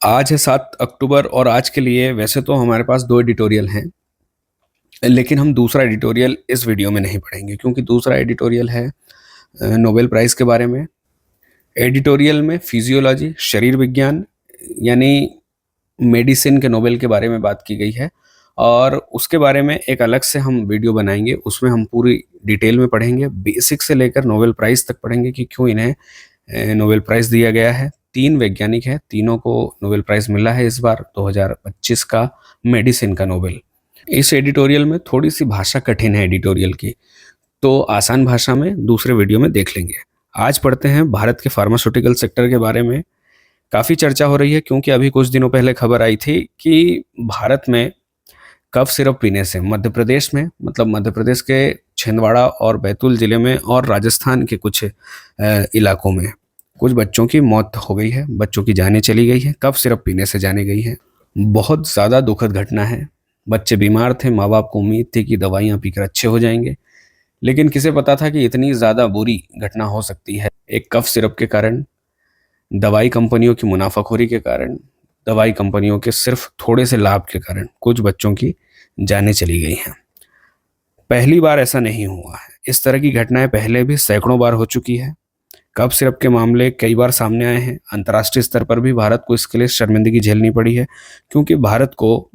आज है 7 अक्टूबर और आज के लिए वैसे तो हमारे पास 2 एडिटोरियल हैं, लेकिन हम दूसरा एडिटोरियल इस वीडियो में नहीं पढ़ेंगे क्योंकि दूसरा एडिटोरियल है नोबेल प्राइज़ के बारे में। एडिटोरियल में फिजियोलॉजी, शरीर विज्ञान यानी मेडिसिन के नोबेल के बारे में बात की गई है और उसके बारे में एक अलग से हम वीडियो बनाएंगे। उसमें हम पूरी डिटेल में पढ़ेंगे, बेसिक से लेकर नोबेल प्राइज़ तक पढ़ेंगे कि क्यों इन्हें नोबेल प्राइज़ दिया गया है। 3 वैज्ञानिक हैं, तीनों को नोबेल प्राइज़ मिला है इस बार 2025 का मेडिसिन का नोबेल। इस एडिटोरियल में थोड़ी-सी भाषा कठिन है एडिटोरियल की, तो आसान भाषा में दूसरे वीडियो में देख लेंगे। आज पढ़ते हैं भारत के फार्मास्यूटिकल सेक्टर के बारे में। काफ़ी चर्चा हो रही है क्योंकि अभी कुछ दिनों पहले खबर आई थी कि भारत में कफ सिरप पीने से मध्य प्रदेश में, मतलब मध्य प्रदेश के छिंदवाड़ा और बैतूल ज़िले में और राजस्थान के कुछ इलाकों में कुछ बच्चों की मौत हो गई है, बच्चों की जानें चली गई हैं, कफ सिरप पीने से जानें गई हैं। बहुत ज़्यादा दुखद घटना है। बच्चे बीमार थे, माँ-बाप को उम्मीद थी कि दवाइयाँ पीकर अच्छे हो जाएँगे, लेकिन किसे पता था कि इतनी ज़्यादा बुरी घटना हो सकती है। एक कफ सिरप के कारण, दवाई कंपनियों की मुनाफाखोरी के कारण, दवाई कंपनियों के सिर्फ थोड़े से लाभ के कारण कुछ बच्चों की जानें चली गई हैं। पहली बार ऐसा नहीं हुआ है। इस तरह की घटनाएं पहले भी सैकड़ों बार हो चुकी है। कफ सिरप के मामले कई बार सामने आए हैं। अंतर्राष्ट्रीय स्तर पर भी भारत को इसके लिए शर्मिंदगी झेलनी पड़ी है क्योंकि भारत को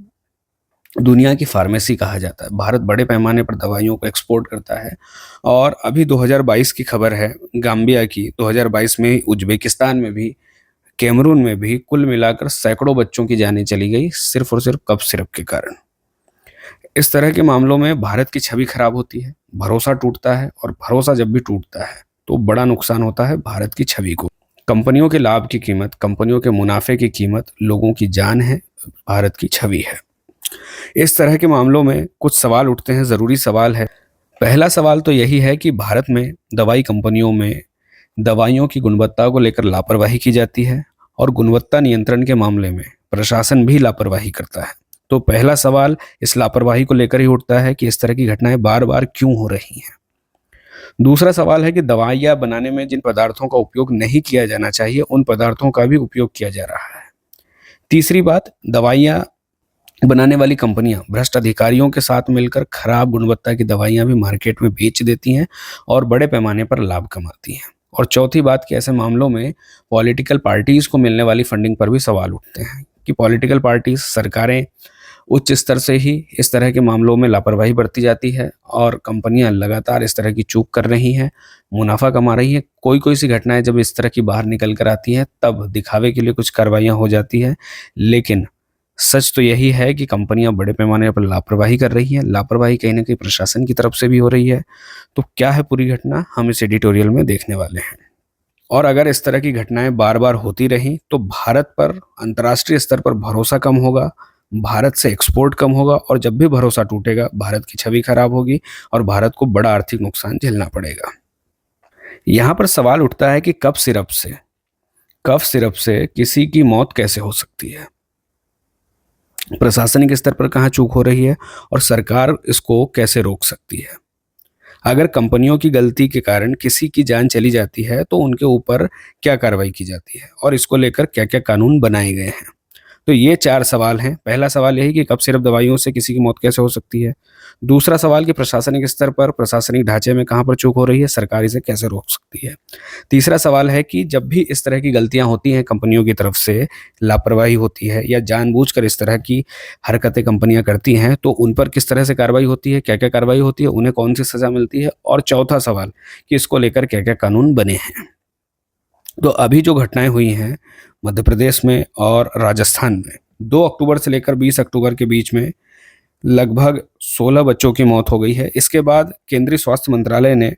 दुनिया की फार्मेसी कहा जाता है। भारत बड़े पैमाने पर दवाइयों को एक्सपोर्ट करता है और अभी 2022 की खबर है गाम्बिया की, 2022 में उज़्बेकिस्तान में भी, कैमरून में भी कुल मिलाकर सैकड़ों बच्चों की जानें चली गई सिर्फ और सिर्फ कफ सिरप के कारण। इस तरह के मामलों में भारत की छवि खराब होती है, भरोसा टूटता है और भरोसा जब भी टूटता है तो बड़ा नुकसान होता है भारत की छवि को। कंपनियों के लाभ की कीमत, कंपनियों के मुनाफे की कीमत लोगों की जान है, भारत की छवि है। इस तरह के मामलों में कुछ सवाल उठते हैं, ज़रूरी सवाल है। पहला सवाल तो यही है कि भारत में दवाई कंपनियों में दवाइयों की गुणवत्ता को लेकर लापरवाही की जाती है और गुणवत्ता नियंत्रण के मामले में प्रशासन भी लापरवाही करता है। तो पहला सवाल इस लापरवाही को लेकर ही उठता है कि इस तरह की घटनाएं बार-बार क्यों हो रही हैं। दूसरा सवाल है कि दवाइयाँ बनाने में जिन पदार्थों का उपयोग नहीं किया जाना चाहिए, उन पदार्थों का भी उपयोग किया जा रहा है। तीसरी बात, दवाइयाँ बनाने वाली कंपनियां भ्रष्ट अधिकारियों के साथ मिलकर खराब गुणवत्ता की दवाइयां भी मार्केट में बेच देती हैं और बड़े पैमाने पर लाभ कमाती हैं। और चौथी बात कि ऐसे मामलों में पॉलिटिकल पार्टीज को मिलने वाली फंडिंग पर भी सवाल उठते हैं कि पॉलिटिकल पार्टीज, सरकारें उच्च स्तर से ही इस तरह के मामलों में लापरवाही बरती जाती है और कंपनियां लगातार इस तरह की चूक कर रही हैं, मुनाफा कमा रही हैं। कोई कोई सी घटनाएं जब इस तरह की बाहर निकल कर आती हैं तब दिखावे के लिए कुछ कार्रवाइयां हो जाती हैं, लेकिन सच तो यही है कि कंपनियां बड़े पैमाने पर लापरवाही कर रही हैं। लापरवाही कहीं ना कहीं प्रशासन की तरफ से भी हो रही है। तो क्या है पूरी घटना, हम इस एडिटोरियल में देखने वाले हैं। और अगर इस तरह की घटनाएं बार बार होती रहीं तो भारत पर अंतर्राष्ट्रीय स्तर पर भरोसा कम होगा, भारत से एक्सपोर्ट कम होगा और जब भी भरोसा टूटेगा भारत की छवि खराब होगी और भारत को बड़ा आर्थिक नुकसान झेलना पड़ेगा। यहाँ पर सवाल उठता है कि कफ सिरप से किसी की मौत कैसे हो सकती है, प्रशासनिक स्तर पर कहाँ चूक हो रही है और सरकार इसको कैसे रोक सकती है। अगर कंपनियों की गलती के कारण किसी की जान चली जाती है तो उनके ऊपर क्या कार्रवाई की जाती है और इसको लेकर क्या क्या कानून बनाए गए हैं। तो ये 4 सवाल हैं। पहला सवाल यही कि कब सिर्फ दवाइयों से किसी की मौत कैसे हो सकती है। दूसरा सवाल कि प्रशासनिक स्तर पर, प्रशासनिक ढांचे में कहाँ पर चूक हो रही है, सरकार इसे कैसे रोक सकती है। तीसरा सवाल है कि जब भी इस तरह की गलतियां होती हैं, कंपनियों की तरफ से लापरवाही होती है या जानबूझकर इस तरह की हरकतें कंपनियां करती हैं तो उन पर किस तरह से कार्रवाई होती है, क्या क्या कार्रवाई होती है, उन्हें कौन सी सजा मिलती है। और चौथा सवाल कि इसको लेकर क्या क्या कानून बने हैं। तो अभी जो घटनाएं हुई हैं मध्य प्रदेश में और राजस्थान में, 2 अक्टूबर से लेकर 20 अक्टूबर के बीच में लगभग 16 बच्चों की मौत हो गई है। इसके बाद केंद्रीय स्वास्थ्य मंत्रालय ने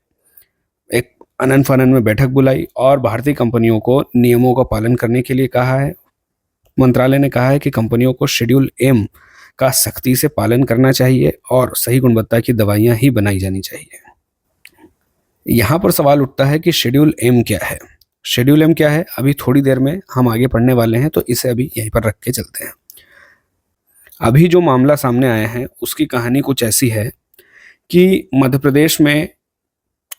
एक अनन फनन में बैठक बुलाई और भारतीय कंपनियों को नियमों का पालन करने के लिए कहा है। मंत्रालय ने कहा है कि कंपनियों को शेड्यूल एम का सख्ती से पालन करना चाहिए और सही गुणवत्ता की दवाइयां ही बनाई जानी चाहिए। यहाँ पर सवाल उठता है कि शेड्यूल एम क्या है। शेड्यूल एम क्या है, अभी थोड़ी देर में हम आगे पढ़ने वाले हैं, तो इसे अभी यहीं पर रख के चलते हैं। अभी जो मामला सामने आया है उसकी कहानी कुछ ऐसी है कि मध्य प्रदेश में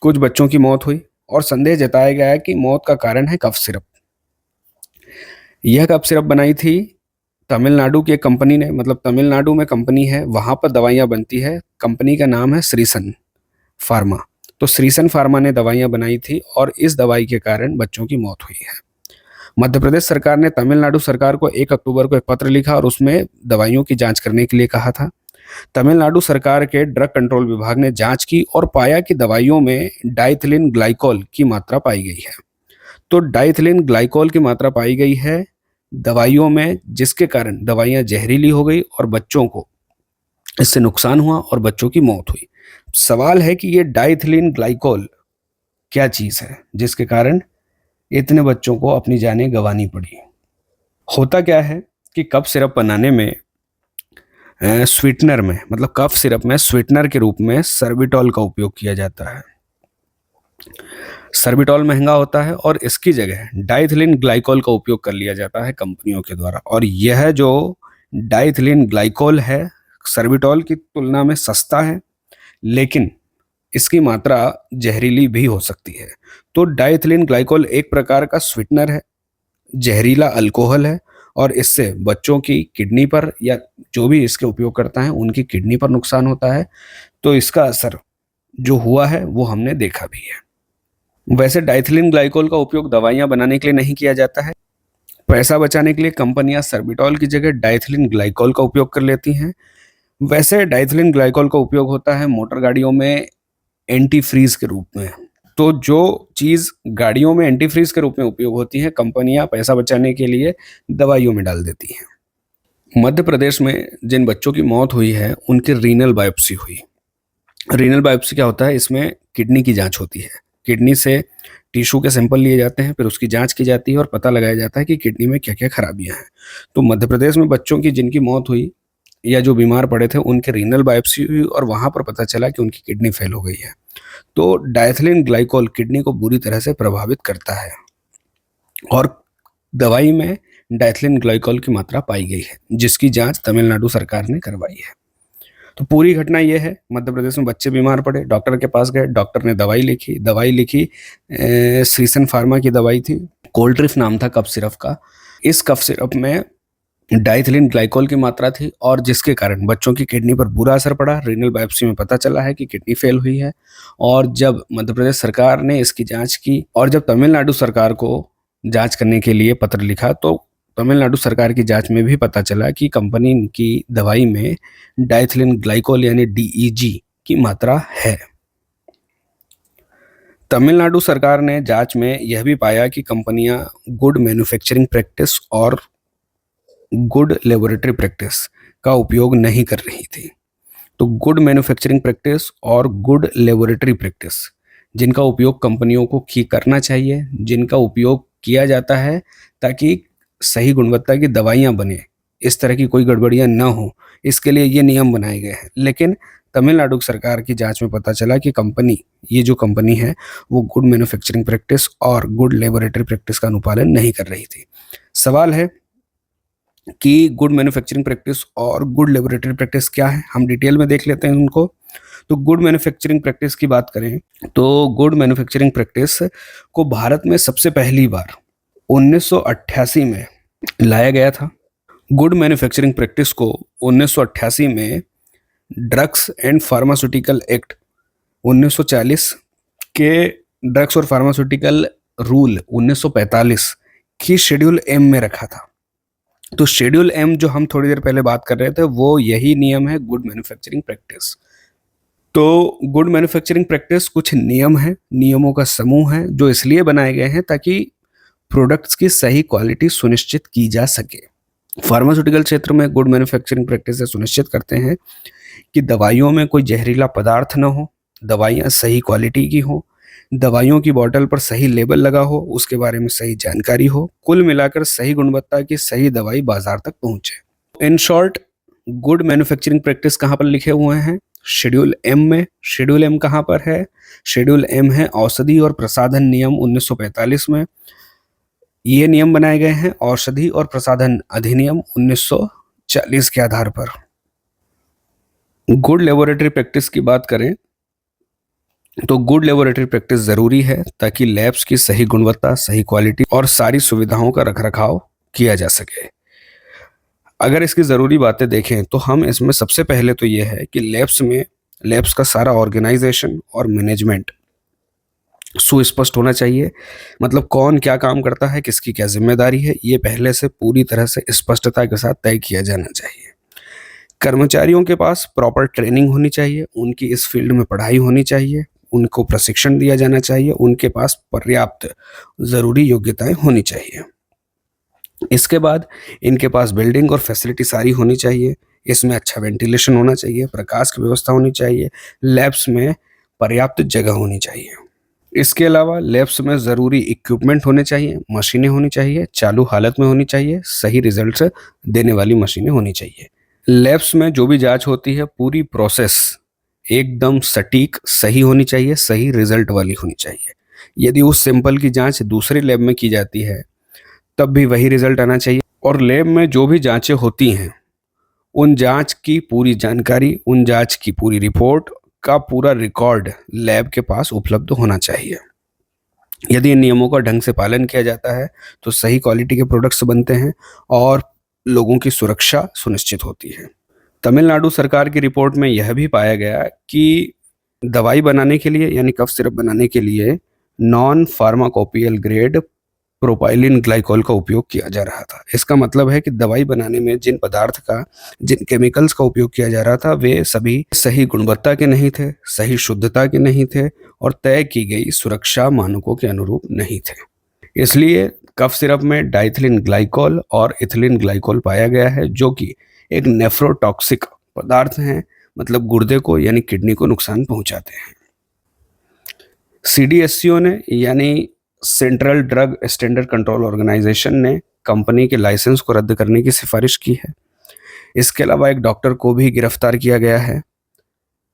कुछ बच्चों की मौत हुई और संदेह जताया गया है कि मौत का कारण है कफ सिरप। यह कफ सिरप बनाई थी तमिलनाडु की एक कंपनी ने, मतलब तमिलनाडु में कंपनी है, वहां पर दवाइयां बनती है। कंपनी का नाम है श्रीसन फार्मा। तो श्रीसन फार्मा ने दवाइयां बनाई थी और इस दवाई के कारण बच्चों की मौत हुई है। मध्य प्रदेश सरकार ने तमिलनाडु सरकार को 1 अक्टूबर को एक पत्र लिखा और उसमें दवाइयों की जांच करने के लिए कहा था। तमिलनाडु सरकार के ड्रग कंट्रोल विभाग ने जांच की और पाया कि दवाइयों में डाइथिलिन ग्लाइकोल की मात्रा पाई गई है। तो डाइथिलिन ग्लाइकोल की मात्रा पाई गई है दवाइयों में, जिसके कारण दवाइयां जहरीली हो गई और बच्चों को इससे नुकसान हुआ और बच्चों की मौत हुई। सवाल है कि ये डाइथिलिन ग्लाइकोल क्या चीज है जिसके कारण इतने बच्चों को अपनी जानें गंवानी पड़ी। होता क्या है कि कफ सिरप बनाने में स्वीटनर में, मतलब कफ सिरप में स्वीटनर के रूप में सर्बिटॉल का उपयोग किया जाता है। सर्बिटॉल महंगा होता है और इसकी जगह डाइथिलिन ग्लाइकोल का उपयोग कर लिया जाता है कंपनियों के द्वारा। और यह जो डाइथिलिन ग्लाइकोल है सर्बिटॉल की तुलना में सस्ता है, लेकिन इसकी मात्रा जहरीली भी हो सकती है। तो डाइथिलिन ग्लाइकोल एक प्रकार का स्वीटनर है, जहरीला अल्कोहल है और इससे बच्चों की किडनी पर या जो भी इसके उपयोग करता है उनकी किडनी पर नुकसान होता है। तो इसका असर जो हुआ है वो हमने देखा भी है। वैसे डाइथिलिन ग्लाइकोल का उपयोग दवाइयां बनाने के लिए नहीं किया जाता है। पैसा बचाने के लिए कंपनियां सर्बिटॉल की जगह डाइथिलिन ग्लाइकोल का उपयोग कर लेती हैं। वैसे डाइथिलिन ग्लाइकोल का उपयोग होता है मोटर गाड़ियों में एंटी फ्रीज के रूप में। तो जो चीज गाड़ियों में एंटी फ्रीज के रूप में उपयोग होती है, कंपनियां पैसा बचाने के लिए दवाइयों में डाल देती हैं। मध्य प्रदेश में जिन बच्चों की मौत हुई है उनकी रीनल बायोप्सी हुई। रीनल बायोप्सी क्या होता है? इसमें किडनी की जांच होती है। किडनी से टिश्यू के सैंपल लिए जाते हैं, फिर उसकी जांच की जाती है और पता लगाया जाता है कि किडनी में क्या क्या खराबियां हैं। तो मध्य प्रदेश में बच्चों की जिनकी मौत हुई या जो बीमार पड़े थे उनके रीनल बायोप्सी हुई और वहां पर पता चला कि उनकी किडनी फेल हो गई है। तो डाइथिलिन ग्लाइकोल किडनी को बुरी तरह से प्रभावित करता है और दवाई में डाइथिलिन ग्लाइकोल की मात्रा पाई गई है, जिसकी जांच तमिलनाडु सरकार ने करवाई है। तो पूरी घटना यह है, मध्य प्रदेश में बच्चे बीमार पड़े, डॉक्टर के पास गए, डॉक्टर ने दवाई लिखी श्रीसन फार्मा की दवाई थी, कोल्ट्रिफ नाम था कफ सिरप का। इस कफ सिरप में डाइथिलिन ग्लाइकोल की मात्रा थी और जिसके कारण बच्चों की किडनी पर बुरा असर पड़ा। रीनल बायोप्सी में पता चला है कि किडनी फेल हुई है। और जब मध्य प्रदेश सरकार ने इसकी जांच की और जब तमिलनाडु सरकार को जांच करने के लिए पत्र लिखा, तो तमिलनाडु सरकार की जांच में भी पता चला कि कंपनी की दवाई में डाइथिलिन ग्लाइकोल यानी डीईजी की मात्रा है। तमिलनाडु सरकार ने जांच में यह भी पाया कि कंपनियां गुड मैन्युफैक्चरिंग प्रैक्टिस और गुड लेबोरेटरी प्रैक्टिस का उपयोग नहीं कर रही थी। तो गुड मैन्युफैक्चरिंग प्रैक्टिस और गुड लेबोरेटरी प्रैक्टिस जिनका उपयोग कंपनियों को करना चाहिए, जिनका उपयोग किया जाता है ताकि सही गुणवत्ता की दवाइयां बने, इस तरह की कोई गड़बड़ियां ना हो, इसके लिए ये नियम बनाए गए हैं। लेकिन तमिलनाडु सरकार की जांच में पता चला कि ये जो कंपनी है वो गुड मैन्युफैक्चरिंग प्रैक्टिस और गुड लेबोरेटरी प्रैक्टिस का अनुपालन नहीं कर रही थी। सवाल है कि गुड मैन्युफैक्चरिंग प्रैक्टिस और गुड लेबोरेटरी प्रैक्टिस क्या है, हम डिटेल में देख लेते हैं उनको। तो गुड मैन्युफैक्चरिंग प्रैक्टिस की बात करें तो गुड मैन्युफैक्चरिंग प्रैक्टिस को भारत में सबसे पहली बार 1988 में लाया गया था। गुड मैन्युफैक्चरिंग प्रैक्टिस को 1988 में ड्रग्स एंड फार्मास्यूटिकल एक्ट 1940 के ड्रग्स और फार्मास्यूटिकल रूल 1945 की शेड्यूल एम में रखा था। तो शेड्यूल एम जो हम थोड़ी देर पहले बात कर रहे थे वो यही नियम है गुड मैन्युफैक्चरिंग प्रैक्टिस। तो गुड मैन्युफैक्चरिंग प्रैक्टिस कुछ नियम है, नियमों का समूह है जो इसलिए बनाए गए हैं ताकि प्रोडक्ट्स की सही क्वालिटी सुनिश्चित की जा सके। फार्मास्यूटिकल क्षेत्र में गुड मैन्युफैक्चरिंग प्रैक्टिस से सुनिश्चित करते हैं कि दवाइयों में कोई जहरीला पदार्थ न हो, दवाइयाँ सही क्वालिटी की हो, दवाइयों की बोतल पर सही लेबल लगा हो, उसके बारे में सही जानकारी हो, कुल मिलाकर सही गुणवत्ता की सही दवाई बाजार तक पहुंचे। In short, good manufacturing practice कहाँ पर लिखे हुए हैं? शेड्यूल एम में। शेड्यूल एम कहाँ पर है? शेड्यूल एम है औषधि और प्रसाधन नियम 1945 में। ये नियम बनाए गए हैं औषधि और प्रसाधन अधिनियम 1940 के आधार पर। गुड लेबोरेटरी प्रैक्टिस की बात करें तो गुड लेबोरेटरी प्रैक्टिस जरूरी है ताकि लैब्स की सही गुणवत्ता, सही क्वालिटी और सारी सुविधाओं का रखरखाव किया जा सके। अगर इसकी ज़रूरी बातें देखें तो हम इसमें सबसे पहले तो ये है कि लैब्स का सारा ऑर्गेनाइजेशन और मैनेजमेंट सुस्पष्ट होना चाहिए। मतलब कौन क्या काम करता है, किसकी क्या जिम्मेदारी है, ये पहले से पूरी तरह से स्पष्टता के साथ तय किया जाना चाहिए। कर्मचारियों के पास प्रॉपर ट्रेनिंग होनी चाहिए, उनकी इस फील्ड में पढ़ाई होनी चाहिए, उनको प्रशिक्षण दिया जाना चाहिए, उनके पास पर्याप्त ज़रूरी योग्यताएं होनी चाहिए। इसके बाद इनके पास बिल्डिंग और फैसिलिटी सारी होनी चाहिए। इसमें अच्छा वेंटिलेशन होना चाहिए, प्रकाश की व्यवस्था होनी चाहिए, लैब्स में पर्याप्त जगह होनी चाहिए। इसके अलावा लैब्स में ज़रूरी इक्विपमेंट होने चाहिए, मशीनें होनी चाहिए, चालू हालत में होनी चाहिए, सही रिजल्ट्स देने वाली मशीनें होनी चाहिए। लैब्स में जो भी जांच होती है पूरी प्रोसेस एकदम सटीक सही होनी चाहिए, सही रिजल्ट वाली होनी चाहिए। यदि उस सैंपल की जांच दूसरे लैब में की जाती है तब भी वही रिजल्ट आना चाहिए। और लैब में जो भी जांचें होती हैं उन जांच की पूरी जानकारी, उन जांच की पूरी रिपोर्ट का पूरा रिकॉर्ड लैब के पास उपलब्ध होना चाहिए। यदि इन नियमों का ढंग से पालन किया जाता है तो सही क्वालिटी के प्रोडक्ट्स बनते हैं और लोगों की सुरक्षा सुनिश्चित होती है। तमिलनाडु सरकार की रिपोर्ट में यह भी पाया गया कि दवाई बनाने के लिए यानी कफ सिरप बनाने के लिए non pharmacopoeial grade propylene glycol का उपयोग किया जा रहा था। इसका मतलब है कि दवाई बनाने में जिन केमिकल्स का उपयोग किया जा रहा था वे सभी सही गुणवत्ता के नहीं थे, सही शुद्धता के नहीं थे और तय की गई सुरक्षा मानकों के अनुरूप नहीं थे। इसलिए कफ सिरप में डाइथिलिन ग्लाइकोल और इथिलीन ग्लाइकोल पाया गया है, जो कि एक नेफ्रोटॉक्सिक पदार्थ हैं, मतलब गुर्दे को यानी किडनी को नुकसान पहुंचाते हैं। सीडीएससीओ ने यानी central drug standard control organisation ने कंपनी के लाइसेंस को रद्द करने की सिफारिश की है। इसके अलावा एक डॉक्टर को भी गिरफ्तार किया गया है।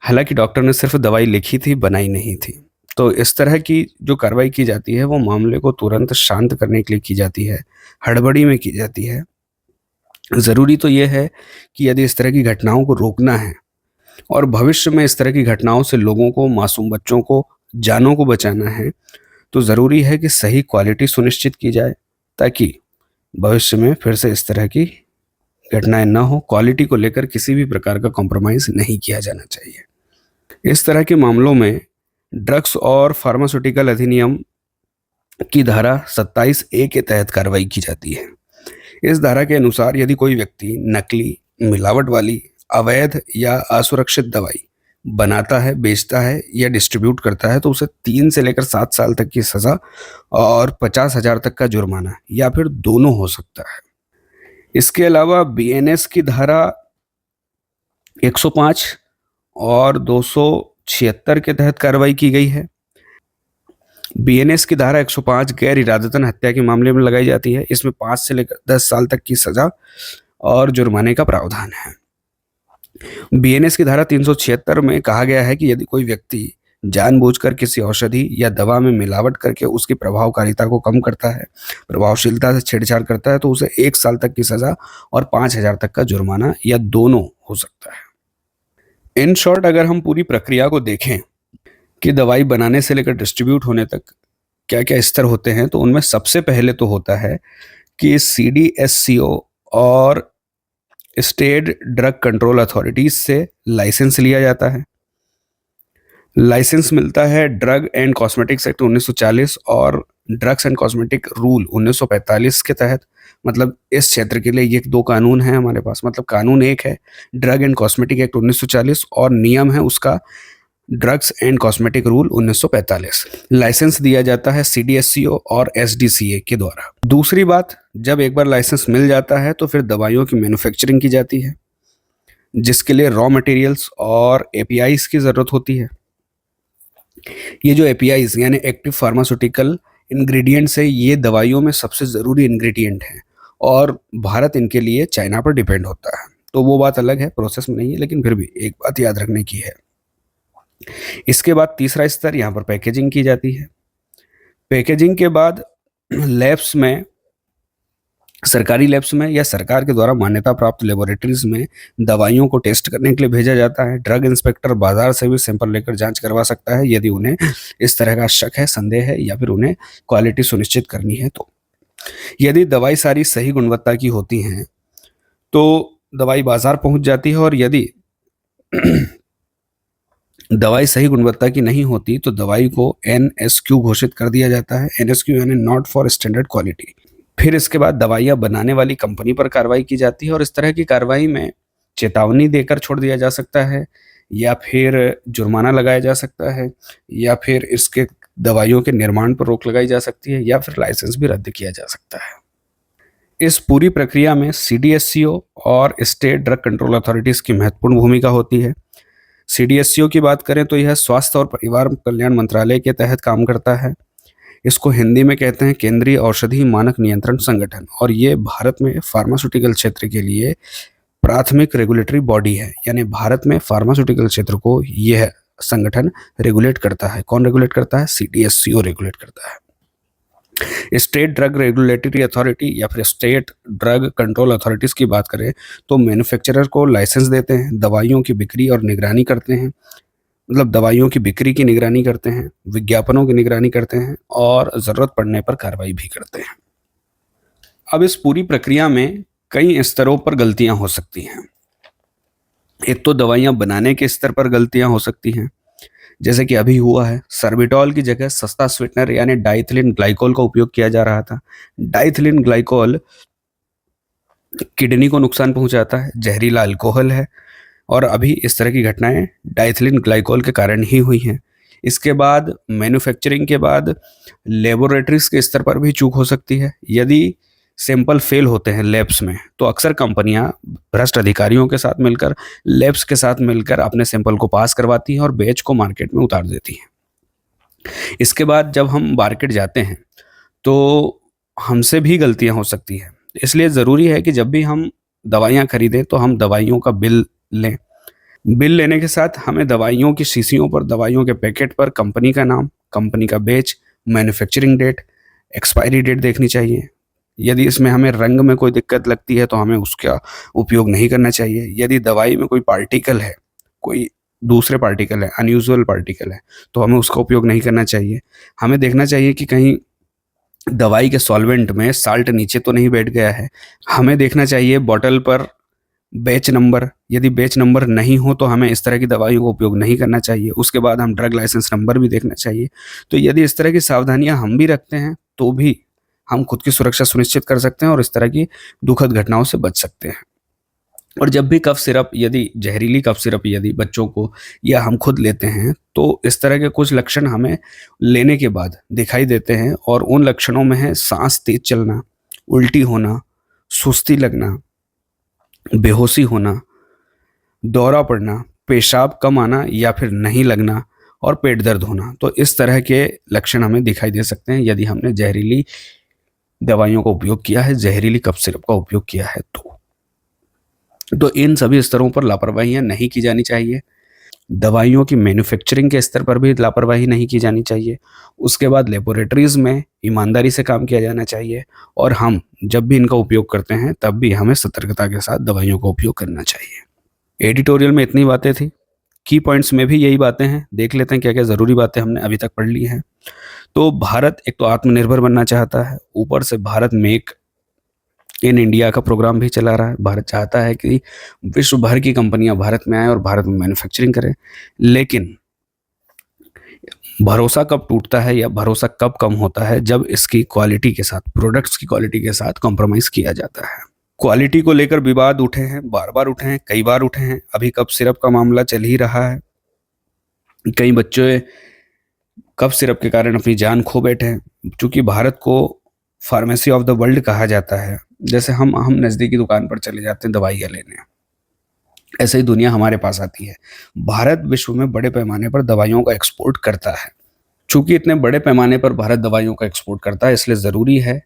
हालांकि डॉक्टर ने सिर्फ दवाई लिखी थी, बनाई नहीं थी। तो इस तरह की जो कार्रवाई की जाती है वो मामले को तुरंत शांत करने के लिए की जाती है, हड़बड़ी में की जाती है। ज़रूरी तो ये है कि यदि इस तरह की घटनाओं को रोकना है और भविष्य में इस तरह की घटनाओं से लोगों को, मासूम बच्चों को, जानों को बचाना है तो ज़रूरी है कि सही क्वालिटी सुनिश्चित की जाए ताकि भविष्य में फिर से इस तरह की घटनाएं ना हो। क्वालिटी को लेकर किसी भी प्रकार का कॉम्प्रोमाइज़ नहीं किया जाना चाहिए। इस तरह के मामलों में ड्रग्स और फार्मास्यूटिकल अधिनियम की धारा 27A के तहत कार्रवाई की जाती है। इस धारा के अनुसार यदि कोई व्यक्ति नकली, मिलावट वाली, अवैध या असुरक्षित दवाई बनाता है, बेचता है या डिस्ट्रीब्यूट करता है तो उसे 3 से लेकर 7 साल तक की सज़ा और 50,000 तक का जुर्माना या फिर दोनों हो सकता है। इसके अलावा बीएनएस की धारा 105 और 276 के तहत कार्रवाई की गई है। बीएनएस की धारा 105 गैर इरादतन हत्या के मामले में लगाई जाती है। इसमें 5 से लेकर 10 साल तक की सजा और जुर्माने का प्रावधान है। बीएनएस की धारा 376 में कहा गया है कि यदि कोई व्यक्ति जानबूझकर किसी औषधि या दवा में मिलावट करके उसकी प्रभावकारिता को कम करता है, प्रभावशीलता से छेड़छाड़ करता है तो उसे 1 साल तक की सजा और 5,000 तक का जुर्माना या दोनों हो सकता है। इन शॉर्ट अगर हम पूरी प्रक्रिया को देखें कि दवाई बनाने से लेकर डिस्ट्रीब्यूट होने तक क्या क्या स्तर होते हैं तो उनमें सबसे पहले तो होता है कि सीडीएससीओ और स्टेट ड्रग कंट्रोल अथॉरिटीज से लाइसेंस लिया जाता है। लाइसेंस मिलता है ड्रग एंड कॉस्मेटिक्स एक्ट 1940 और ड्रग्स एंड कॉस्मेटिक रूल 1945 के तहत। मतलब इस क्षेत्र के लिए ये 2 कानून हैं हमारे पास। मतलब कानून एक है ड्रग एंड कॉस्मेटिक एक्ट 1940 और नियम है उसका drugs and cosmetic rule 1945। Licence दिया जाता है सीडीएससीओ और एसडीसीए के द्वारा। दूसरी बात, जब एक बार लाइसेंस मिल जाता है तो फिर दवाइयों की मैन्युफैक्चरिंग की जाती है, जिसके लिए रॉ मटेरियल्स और एपीआईज की ज़रूरत होती है। ये जो एपीआईज यानी एक्टिव फार्मास्यूटिकल इंग्रेडिएंट्स है, ये दवाइयों में सबसे ज़रूरी इंग्रेडिएंट हैं और भारत इनके लिए चाइना पर डिपेंड होता है। तो वो बात अलग है, प्रोसेस में नहीं है, लेकिन फिर भी एक बात याद रखने की है। इसके बाद तीसरा स्तर, यहाँ पर पैकेजिंग की जाती है। पैकेजिंग के बाद लैब्स में, सरकारी लैब्स में या सरकार के द्वारा मान्यता प्राप्त लेबोरेटरीज में दवाइयों को टेस्ट करने के लिए भेजा जाता है। ड्रग इंस्पेक्टर बाजार से भी सैंपल लेकर जांच करवा सकता है यदि उन्हें इस तरह का शक है, संदेह है या फिर उन्हें क्वालिटी सुनिश्चित करनी है तो। यदि दवाई सारी सही गुणवत्ता की होती हैं तो दवाई बाजार पहुंच जाती है, और यदि दवाई सही गुणवत्ता की नहीं होती तो दवाई को NSQ घोषित कर दिया जाता है। NSQ यानी नॉट फॉर स्टैंडर्ड क्वालिटी। फिर इसके बाद दवाइयाँ बनाने वाली कंपनी पर कार्रवाई की जाती है, और इस तरह की कार्रवाई में चेतावनी देकर छोड़ दिया जा सकता है, या फिर जुर्माना लगाया जा सकता है, या फिर इसके दवाइयों के निर्माण पर रोक लगाई जा सकती है, या फिर लाइसेंस भी रद्द किया जा सकता है। इस पूरी प्रक्रिया में CDSCO और स्टेट ड्रग कंट्रोल अथॉरिटीज़ की महत्वपूर्ण भूमिका होती है। CDSCO की बात करें तो यह स्वास्थ्य और परिवार कल्याण मंत्रालय के तहत काम करता है। इसको हिंदी में कहते हैं केंद्रीय औषधि मानक नियंत्रण संगठन, और ये भारत में फार्मास्यूटिकल क्षेत्र के लिए प्राथमिक रेगुलेटरी बॉडी है। यानी भारत में फार्मास्यूटिकल क्षेत्र को यह संगठन रेगुलेट करता है। कौन रेगुलेट करता है? CDSCO रेगुलेट करता है। स्टेट ड्रग रेगुलेटरी अथॉरिटी या फिर स्टेट ड्रग कंट्रोल अथॉरिटीज़ की बात करें तो मैन्युफैक्चरर को लाइसेंस देते हैं, दवाइयों की बिक्री और निगरानी करते हैं, मतलब दवाइयों की बिक्री की निगरानी करते हैं, विज्ञापनों की निगरानी करते हैं, और ज़रूरत पड़ने पर कार्रवाई भी करते हैं। अब इस पूरी प्रक्रिया में कई स्तरों पर गलतियां हो सकती हैं। एक तो दवाइयां बनाने के स्तर पर गलतियां हो सकती हैं, जैसे कि अभी हुआ है, सर्बिटॉल की जगह सस्ता स्वीटनर यानी डाइथिलिन ग्लाइकोल का उपयोग किया जा रहा था। डाइथिलिन ग्लाइकोल किडनी को नुकसान पहुंचाता है, जहरीला अल्कोहल है, और अभी इस तरह की घटनाएं डाइथिलिन ग्लाइकोल के कारण ही हुई हैं। इसके बाद मैन्युफैक्चरिंग के बाद लेबोरेटरीज के स्तर पर भी चूक हो सकती है। यदि सैंपल फेल होते हैं लैब्स में तो अक्सर कंपनियां भ्रष्ट अधिकारियों के साथ मिलकर, लैब्स के साथ मिलकर अपने सैंपल को पास करवाती हैं और बैच को मार्केट में उतार देती हैं। इसके बाद जब हम मार्केट जाते हैं तो हमसे भी गलतियां हो सकती हैं। इसलिए ज़रूरी है कि जब भी हम दवाइयाँ खरीदें तो हम दवाइयों का बिल लें। बिल लेने के साथ हमें दवाइयों की शीशियों पर, दवाइयों के पैकेट पर कंपनी का नाम, कंपनी का batch, manufacturing date, expiry date देखनी चाहिए। यदि इसमें हमें रंग में कोई दिक्कत लगती है तो हमें उसका उपयोग नहीं करना चाहिए। यदि दवाई में कोई पार्टिकल है, कोई दूसरे पार्टिकल है, अनयूजुअल पार्टिकल है, तो हमें उसका उपयोग नहीं करना चाहिए। हमें देखना चाहिए कि कहीं दवाई के सॉल्वेंट में साल्ट नीचे तो नहीं बैठ गया है। हमें देखना चाहिए बॉटल पर बैच नंबर, यदि बैच नंबर नहीं हो तो हमें इस तरह की दवाइयों का उपयोग नहीं करना चाहिए। उसके बाद हम ड्रग लाइसेंस नंबर भी देखना चाहिए। तो यदि इस तरह की सावधानियां हम भी रखते हैं तो भी हम खुद की सुरक्षा सुनिश्चित कर सकते हैं और इस तरह की दुखद घटनाओं से बच सकते हैं। और जब भी कफ सिरप, यदि जहरीली कफ सिरप यदि बच्चों को या हम खुद लेते हैं तो इस तरह के कुछ लक्षण हमें लेने के बाद दिखाई देते हैं, और उन लक्षणों में है सांस तेज चलना, उल्टी होना, सुस्ती लगना, बेहोशी होना, दौरा पड़ना, पेशाब कम आना या फिर नहीं लगना, और पेट दर्द होना। तो इस तरह के लक्षण हमें दिखाई दे सकते हैं यदि हमने जहरीली दवाइयों का उपयोग किया है, जहरीली कफ सिरप का उपयोग किया है तो इन सभी स्तरों पर लापरवाहियां नहीं की जानी चाहिए। दवाइयों की मैन्युफैक्चरिंग के स्तर पर भी लापरवाही नहीं की जानी चाहिए। उसके बाद लेबोरेटरीज में ईमानदारी से काम किया जाना चाहिए, और हम जब भी इनका उपयोग करते हैं तब भी हमें सतर्कता के साथ दवाइयों का उपयोग करना चाहिए। एडिटोरियल में इतनी बातें थी, की पॉइंट्स में भी यही बातें हैं। देख लेते हैं क्या क्या ज़रूरी बातें हमने अभी तक पढ़ ली हैं। तो भारत एक तो आत्मनिर्भर बनना चाहता है, ऊपर से भारत मेक इन इंडिया का प्रोग्राम भी चला रहा है। भारत चाहता है कि विश्व भर की कंपनियां भारत में आए और भारत में मैन्युफैक्चरिंग करें, लेकिन भरोसा कब टूटता है या भरोसा कब कम होता है? जब इसकी क्वालिटी के साथ, प्रोडक्ट्स की क्वालिटी के साथ कॉम्प्रोमाइज किया जाता है। क्वालिटी को लेकर विवाद उठे हैं, बार बार उठे हैं, कई बार उठे हैं। अभी कफ सिरप का मामला चल ही रहा है। कई बच्चे कफ सिरप के कारण अपनी जान खो बैठे हैं। चूंकि भारत को फार्मेसी ऑफ द वर्ल्ड कहा जाता है, जैसे हम नज़दीकी दुकान पर चले जाते हैं दवाइयाँ लेने, ऐसे ही दुनिया हमारे पास आती है। भारत विश्व में बड़े पैमाने पर दवाइयों का एक्सपोर्ट करता है। चूंकि इतने बड़े पैमाने पर भारत दवाइयों का एक्सपोर्ट करता है, इसलिए ज़रूरी है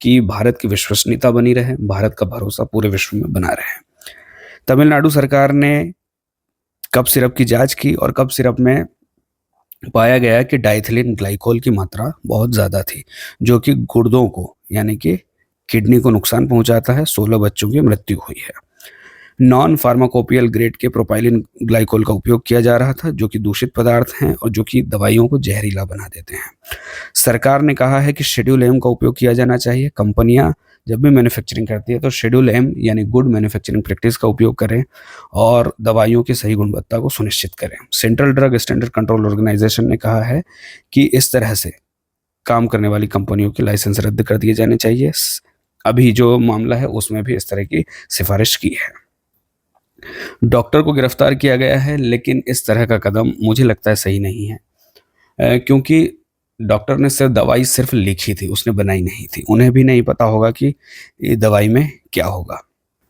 कि भारत की विश्वसनीयता बनी रहे, भारत का भरोसा पूरे विश्व में बना रहे। तमिलनाडु सरकार ने कफ सिरप की जांच की और कफ सिरप में पाया गया कि डाइथिलिन ग्लाइकोल की मात्रा बहुत ज़्यादा थी, जो कि गुर्दों को यानी कि किडनी को नुकसान पहुंचाता है। 16 बच्चों की मृत्यु हुई है। नॉन फार्माकोपियल ग्रेड के प्रोपाइलिन ग्लाइकोल का उपयोग किया जा रहा था, जो कि दूषित पदार्थ हैं और जो कि दवाइयों को जहरीला बना देते हैं। सरकार ने कहा है कि शेड्यूल एम का उपयोग किया जाना चाहिए। कंपनियां जब भी मैन्युफैक्चरिंग करती है तो शेड्यूल एम यानी गुड मैन्युफैक्चरिंग प्रैक्टिस का उपयोग करें और दवाइयों की सही गुणवत्ता को सुनिश्चित करें। Central drug standard control organisation ने कहा है कि इस तरह से काम करने वाली कंपनियों के लाइसेंस रद्द कर दिए जाने चाहिए। अभी जो मामला है उसमें भी इस तरह की सिफारिश की है। डॉक्टर को गिरफ्तार किया गया है, लेकिन इस तरह का कदम मुझे लगता है सही नहीं है, क्योंकि डॉक्टर ने सिर्फ लिखी थी, उसने बनाई नहीं थी। उन्हें भी नहीं पता होगा कि ये दवाई में क्या होगा।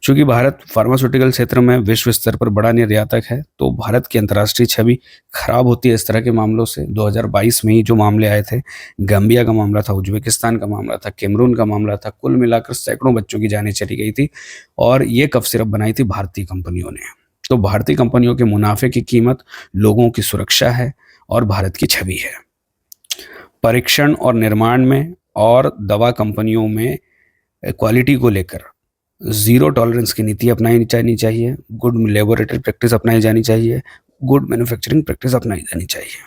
चूंकि भारत फार्मास्यूटिकल क्षेत्र में विश्व स्तर पर बड़ा निर्यातक है, तो भारत की अंतर्राष्ट्रीय छवि खराब होती है इस तरह के मामलों से। 2022 में ही जो मामले आए थे, गाम्बिया का मामला था, उज्बेकिस्तान का मामला था, कैमरून का मामला था, कुल मिलाकर सैकड़ों बच्चों की जानें चली गई थी और ये कफ सिरप बनाई थी भारतीय कंपनियों ने। तो भारतीय कंपनियों के मुनाफे की कीमत लोगों की सुरक्षा है और भारत की छवि है। परीक्षण और निर्माण में और दवा कंपनियों में क्वालिटी को लेकर जीरो टॉलरेंस की नीति अपनाई जानी चाहिए। गुड लेबोरेटरी प्रैक्टिस अपनाई जानी चाहिए। गुड मैन्युफैक्चरिंग प्रैक्टिस अपनाई जानी चाहिए।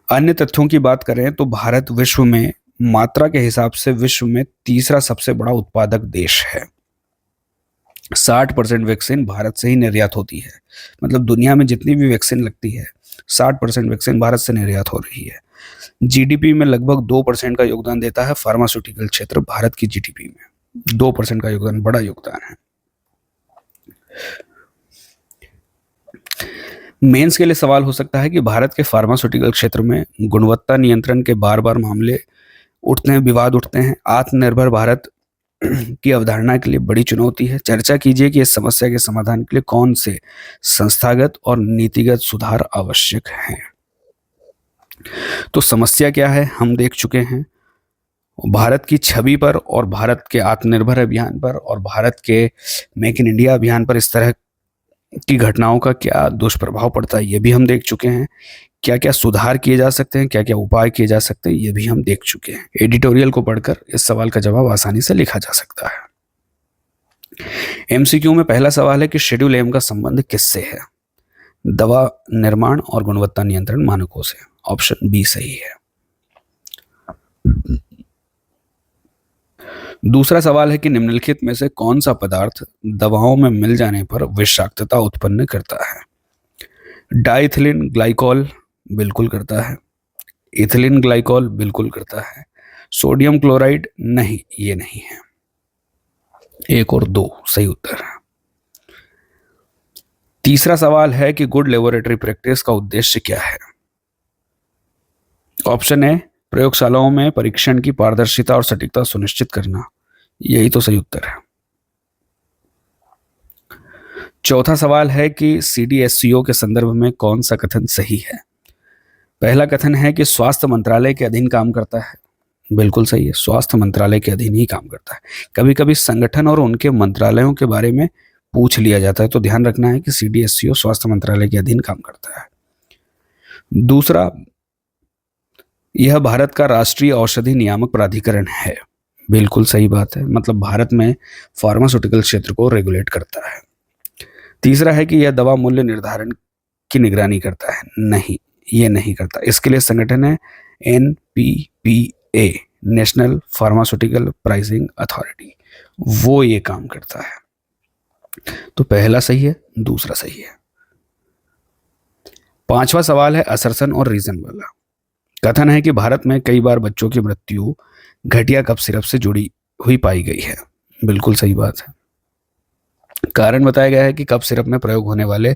अन्य तथ्यों की बात करें तो भारत विश्व में मात्रा के हिसाब से विश्व में तीसरा सबसे बड़ा उत्पादक देश है। 60% वैक्सीन भारत से ही निर्यात होती है। मतलब दुनिया में जितनी भी वैक्सीन लगती है, 60% वैक्सीन भारत से निर्यात हो रही है। जीडीपी में लगभग 2% का योगदान देता है फार्मास्यूटिकल क्षेत्र। भारत की जीडीपी में 2% का योगदान बड़ा योगदान है। मेंस के लिए सवाल हो सकता है कि भारत के फार्मास्यूटिकल क्षेत्र में गुणवत्ता नियंत्रण के बार बार मामले उठते हैं, विवाद उठते हैं। आत्मनिर्भर भारत की अवधारणा के लिए बड़ी चुनौती है। चर्चा कीजिए कि इस समस्या के समाधान के लिए कौन से संस्थागत और नीतिगत सुधार आवश्यक हैं। तो समस्या क्या है हम देख चुके हैं। भारत की छवि पर और भारत के आत्मनिर्भर अभियान पर और भारत के मेक इन इंडिया अभियान पर इस तरह की घटनाओं का क्या दुष्प्रभाव पड़ता है, ये भी हम देख चुके हैं। क्या क्या सुधार किए जा सकते हैं, क्या क्या उपाय किए जा सकते हैं, ये भी हम देख चुके हैं। एडिटोरियल को पढ़कर इस सवाल का जवाब आसानी से लिखा जा सकता है। एमसीक्यू में पहला सवाल है कि शेड्यूल एम का संबंध किससे है? दवा निर्माण और गुणवत्ता नियंत्रण मानकों से। ऑप्शन बी सही है। दूसरा सवाल है कि निम्नलिखित में से कौन सा पदार्थ दवाओं में मिल जाने पर विषाक्तता उत्पन्न करता है? डाइथिलीन ग्लाइकॉल बिल्कुल करता है। इथिलीन ग्लाइकॉल बिल्कुल करता है। सोडियम क्लोराइड नहीं, ये नहीं है। 1 और 2 सही उत्तर है। तीसरा सवाल है कि गुड लेबोरेटरी प्रैक्टिस का उद्देश्य क्या है? ऑप्शन ए प्रयोगशालाओं में परीक्षण की पारदर्शिता और सटीकता सुनिश्चित करना, यही तो सही उत्तर है। चौथा सवाल है कि सीडीएससीओ के संदर्भ में कौन सा कथन सही है? पहला कथन है कि स्वास्थ्य मंत्रालय के अधीन काम करता है, बिल्कुल सही है, स्वास्थ्य मंत्रालय के अधीन ही काम करता है। कभी कभी संगठन और उनके मंत्रालयों के बारे में पूछ लिया जाता है, तो ध्यान रखना है कि सीडीएससीओ स्वास्थ्य मंत्रालय के अधीन काम करता है। दूसरा, यह भारत का राष्ट्रीय औषधि नियामक प्राधिकरण है, बिल्कुल सही बात है, मतलब भारत में फार्मास्यूटिकल क्षेत्र को रेगुलेट करता है। तीसरा है कि यह दवा मूल्य निर्धारण की निगरानी करता है, नहीं, ये नहीं करता। इसके लिए संगठन है NPPA, national pharmaceutical pricing authority, वो ये काम करता है। तो पहला सही है, दूसरा सही है। पांचवा सवाल है असर्शन और रीजन वाला। कथन है कि भारत में कई बार बच्चों की मृत्यु घटिया कफ सिरप से जुड़ी हुई पाई गई है, बिल्कुल सही बात है। कारण बताया गया है कि कफ सिरप में प्रयोग होने वाले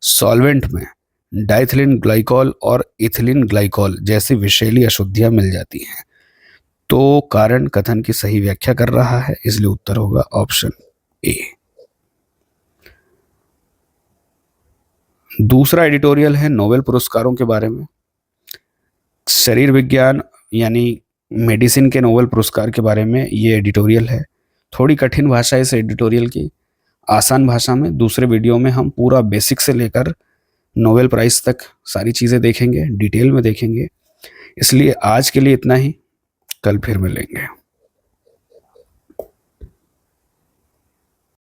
सॉल्वेंट में डाइथिलीन ग्लाइकॉल और इथिलीन ग्लाइकॉल जैसी विषैली अशुद्धियां मिल जाती हैं। तो कारण कथन की सही व्याख्या कर रहा है, इसलिए उत्तर होगा ऑप्शन ए। दूसरा एडिटोरियल है नोबेल पुरस्कारों के बारे में। शरीर विज्ञान यानी मेडिसिन के नोबेल पुरस्कार के बारे में ये एडिटोरियल है। थोड़ी कठिन भाषा है इस एडिटोरियल की, आसान भाषा में दूसरे वीडियो में हम पूरा बेसिक से लेकर नोबेल प्राइज तक सारी चीज़ें देखेंगे, डिटेल में देखेंगे। इसलिए आज के लिए इतना ही, कल फिर मिलेंगे।